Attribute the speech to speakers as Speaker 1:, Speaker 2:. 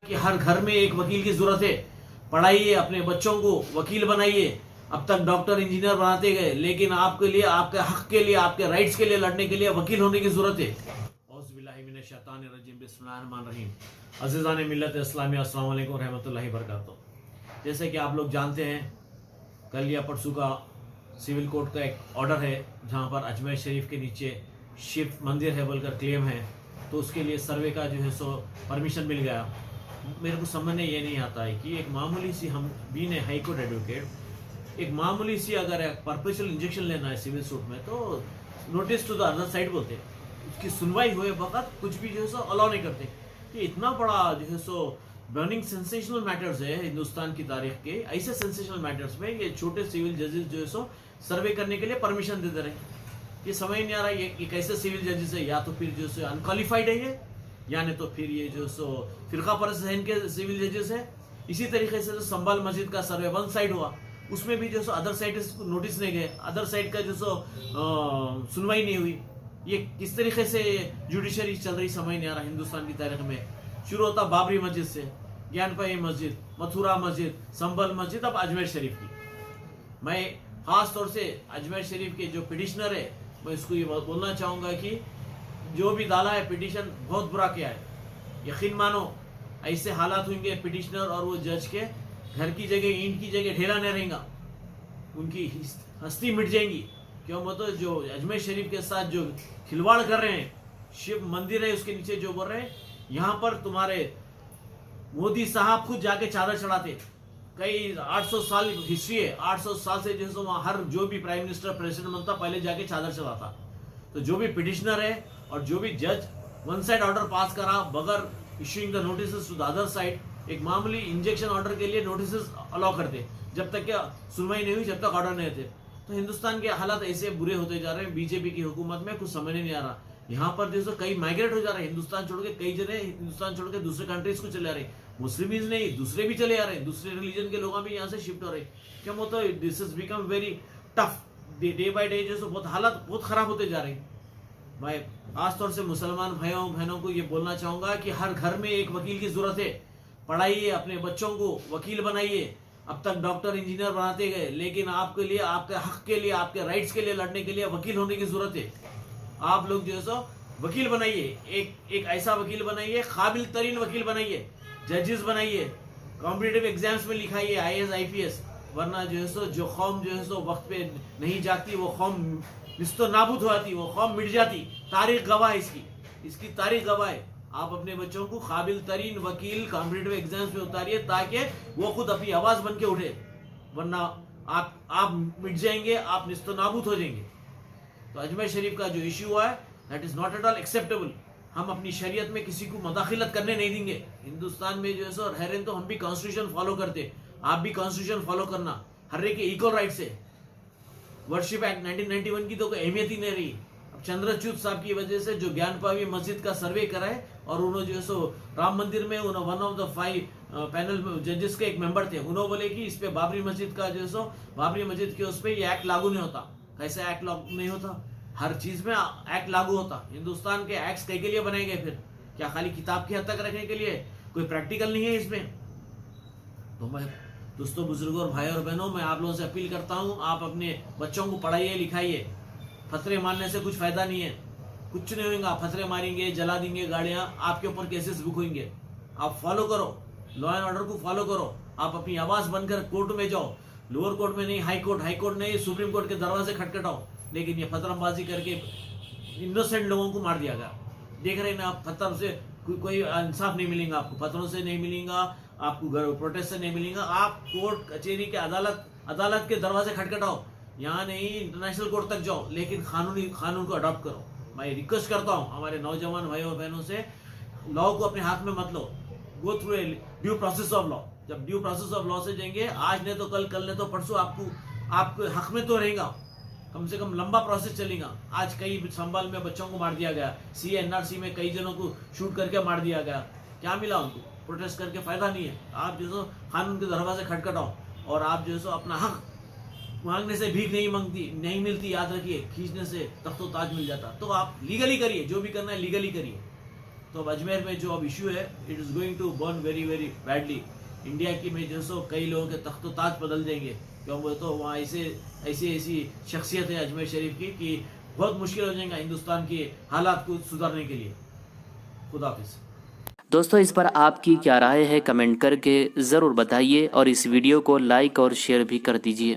Speaker 1: कि हर घर में एक वकील की जरूरत है। पढ़ाइए, अपने बच्चों को वकील बनाइए। अब तक डॉक्टर इंजीनियर बनाते गए, लेकिन आपके लिए, आपके हक के लिए, आपके राइट्स के लिए लड़ने के लिए वकील होने की जरूरत है। बिस्मिल्लाहिर्रहमानिर्रहीम। अज़ीज़ान मिल्लत इस्लामी, अस्सलाम वालेकुम रहमतुल्लाहि बरकातुहू। जैसे कि आप लोग जानते हैं, कल या परसों का सिविल कोर्ट का एक ऑर्डर है जहां पर अजमेर शरीफ के नीचे शिव मंदिर है बोलकर क्लेम है, तो उसके लिए सर्वे का जो है सो परमिशन मिल गया। मेरे को समझ में ये नहीं आता है कि एक मामूली सी, हम बीन है हाई कोर्ट एडवोकेट, एक मामूली सी अगर परपेचुअल इंजेक्शन लेना है सिविल सूट में तो notice to the other side बोलते हैं। उसकी सुनवाई हुए वक्त कुछ भी जो है सो अलाउ नहीं करते। ये इतना बड़ा जो है सो बर्निंग सेंसेशनल मैटर्स है हिंदुस्तान की तारीख के। ऐसे सेंसेशनल मैटर्स में ये छोटे सिविल जजेस जो है सो सर्वे करने के लिए परमिशन देते रहे। ये समझ नहीं आ रहा ये कैसे सिविल जजेस है, या तो फिर जो है अनक्वालिफाइड है ये, या नहीं तो फिर ये जो सो फिरका परस्त के सिविल जजेस है। इसी तरीके से जो संभाल मस्जिद का सर्वे वन साइड हुआ, उसमें भी जो सो अदर साइड नोटिस नहीं गए, अदर साइड का जो सो सुनवाई नहीं हुई। ये किस तरीके से जुडिशरी चल रही समझ नहीं आ रहा हिंदुस्तान की तारीख में। शुरू होता बाबरी मस्जिद से, ज्ञानपाई मस्जिद, मथुरा मस्जिद, संभल मस्जिद, अब अजमेर शरीफ की। मैं खास तौर से अजमेर शरीफ के जो पिटिशनर है, मैं इसको ये बोलना चाहूँगा कि जो भी डाला है पिटिशन बहुत बुरा किया है। यकीन मानो ऐसे हालात होंगे पिटिशनर और वो जज के घर की जगह ईंट की जगह ढेला नहीं रहेगा, उनकी हस्ती मिट जाएंगी। क्यों मतलब जो अजमेर शरीफ के साथ जो खिलवाड़ कर रहे हैं, शिव मंदिर है उसके नीचे जो बोल रहे हैं, यहाँ पर तुम्हारे मोदी साहब खुद जाके चादर चढ़ाते। कई 800 साल हिस्ट्री है, 800 साल से जो वहाँ हर जो भी प्राइम मिनिस्टर प्रेसिडेंट बनता पहले जाके चादर चढ़ाता। तो जो भी पिटिशनर है और जो भी जज वन साइड ऑर्डर पास करा बगैर issuing the notice to the other side, एक मामूली इंजेक्शन ऑर्डर के लिए नोटिस अलाउ करते, जब तक क्या सुनवाई नहीं हुई, जब तक ऑर्डर नहीं थे। तो हिंदुस्तान के हालात ऐसे बुरे होते जा रहे हैं बीजेपी की हुकूमत में, कुछ समझ नहीं आ रहा। यहाँ पर जो कई माइग्रेट हो जा रहे हैं हिंदुस्तान छोड़ के, कई जने हिंदुस्तान छोड़ के दूसरे कंट्रीज को चले आ रहे। मुस्लिम नहीं, दूसरे भी चले आ रहे हैं, दूसरे रिलीजन के लोग भी यहाँ से शिफ्ट हो रहे। क्या होता है, this is become very tough day by day, जो बहुत हालात बहुत खराब होते जा रहे हैं। भाई खासतौर से मुसलमान भाइयों बहनों को ये बोलना चाहूंगा कि हर घर में एक वकील की जरूरत है। पढ़ाइए, अपने बच्चों को वकील बनाइए। अब तक डॉक्टर इंजीनियर बनाते गए, लेकिन आपके लिए, आपके हक के लिए, आपके राइट्स के लिए लड़ने के लिए वकील होने की जरूरत है। आप लोग जो है सो वकील बनाइए, एक ऐसा वकील बनाइए, काबिल तरीन वकील बनाइए, जजेस बनाइए, कॉम्पिटिटिव एग्जाम्स में लिखाइए IAS IPS। वरना जो है सो जो कौम जो है सो वक्त पे नहीं जाती, वो कौम निस्तो नाबूद हो जाती, वो कौम मिट जाती। तारीख गवाह है इसकी तारीख गवाह है। आप अपने बच्चों को काबिल तरीन वकील कॉम्पिटिटिव एग्जाम्स में उतारिए ताकि वो खुद अपनी आवाज बन के उठे, वरना आप मिट जाएंगे, आप निस्तो नाबूद हो जाएंगे। तो अजमेर शरीफ का जो इश्यू हुआ है, that is not at all acceptable. हम अपनी शरीयत में किसी को मदाखिलत करने नहीं देंगे। हिंदुस्तान में जो है सो रह रहे तो हम भी कॉन्स्टिट्यूशन फॉलो करते, आप भी कॉन्स्टिट्यूशन फॉलो करना। हर एक के इक्वल राइट्स है। वर्शिप एक्ट 1991 की तो कोई अहमियत ही नहीं रही। अब चंद्रचूड साहब की वजह से जो ज्ञानपावी मस्जिद का सर्वे करा है, और उन्होंने जो है सो राम मंदिर में वन ऑफ द 5 पैनल जजेस के एक मेंबर थे, उन्होंने बोले कि इस पे बाबरी मस्जिद का जो है सो बाबरी मस्जिद के उस पर ये एक्ट लागू नहीं होता। कैसे एक्ट लागू नहीं होता? हर चीज में एक्ट लागू होता। हिंदुस्तान के एक्ट्स कई के लिए बनाए गए? फिर क्या खाली किताब की हद तक रखने के लिए? कोई प्रैक्टिकल नहीं है इसमें। तो मैं दोस्तों, बुजुर्गों और भाई और बहनों, मैं आप लोगों से अपील करता हूँ, आप अपने बच्चों को पढ़ाइए लिखाइए। फतरे मारने से कुछ फायदा नहीं है, कुछ नहीं होगा। फतरे मारेंगे, जला देंगे गाड़ियां, आपके ऊपर केसेस बुक होंगे। आप फॉलो करो, लॉ एंड ऑर्डर को फॉलो करो। आप अपनी आवाज बनकर कोर्ट में जाओ, लोअर कोर्ट में नहीं, हाई कोर्ट नहीं, सुप्रीम कोर्ट के दरवाजे खटखटाओ। लेकिन ये फतरबाजी करके इनोसेंट लोगों को मार दिया गया। देख रहे हैं ना आप, फतर से कोई इंसाफ नहीं मिलेगा आपको, फतरों से नहीं मिलेगा आपको, घर प्रोटेस्ट से नहीं मिलेगा। आप कोर्ट कचहरी के अदालत के दरवाजे खटखटाओ, यहाँ नहीं इंटरनेशनल कोर्ट तक जाओ, लेकिन कानून को अडॉप्ट करो। मैं रिक्वेस्ट करता हूँ हमारे नौजवान भाई और बहनों से, लॉ को अपने हाथ में मत लो, go through due process of law. जब ड्यू प्रोसेस ऑफ लॉ से जाएंगे, आज नहीं तो कल नहीं तो परसों आपको हक में तो रहेगा। कम से कम लंबा प्रोसेस चलेगा। आज कई संभाल में बच्चों को मार दिया गया, CNRC में कई जनों को शूट करके मार दिया गया। क्या मिला उनको? प्रोटेस्ट करके फायदा नहीं है। आप जो सो कानून के दरवाजे खटखटाओ, और आप जो सो अपना हक मांगने से भीख नहीं मिलती, याद रखिए, खींचने से तख्तो ताज मिल जाता। तो आप लीगली करिए, जो भी करना है लीगली करिए। तो अब अजमेर में जो अब इशू है, it is going to burn very very badly. India की में जैसो कई लोगों के तख्तो ताज बदल देंगे, क्योंकि तो वहाँ ऐसी शख्सियत है अजमेर शरीफ की कि बहुत मुश्किल हो जाएगा हिंदुस्तान के हालात को सुधारने के लिए। खुदा हाफिज़।
Speaker 2: दोस्तों, इस पर आपकी क्या राय है कमेंट करके ज़रूर बताइए और इस वीडियो को लाइक और शेयर भी कर दीजिए।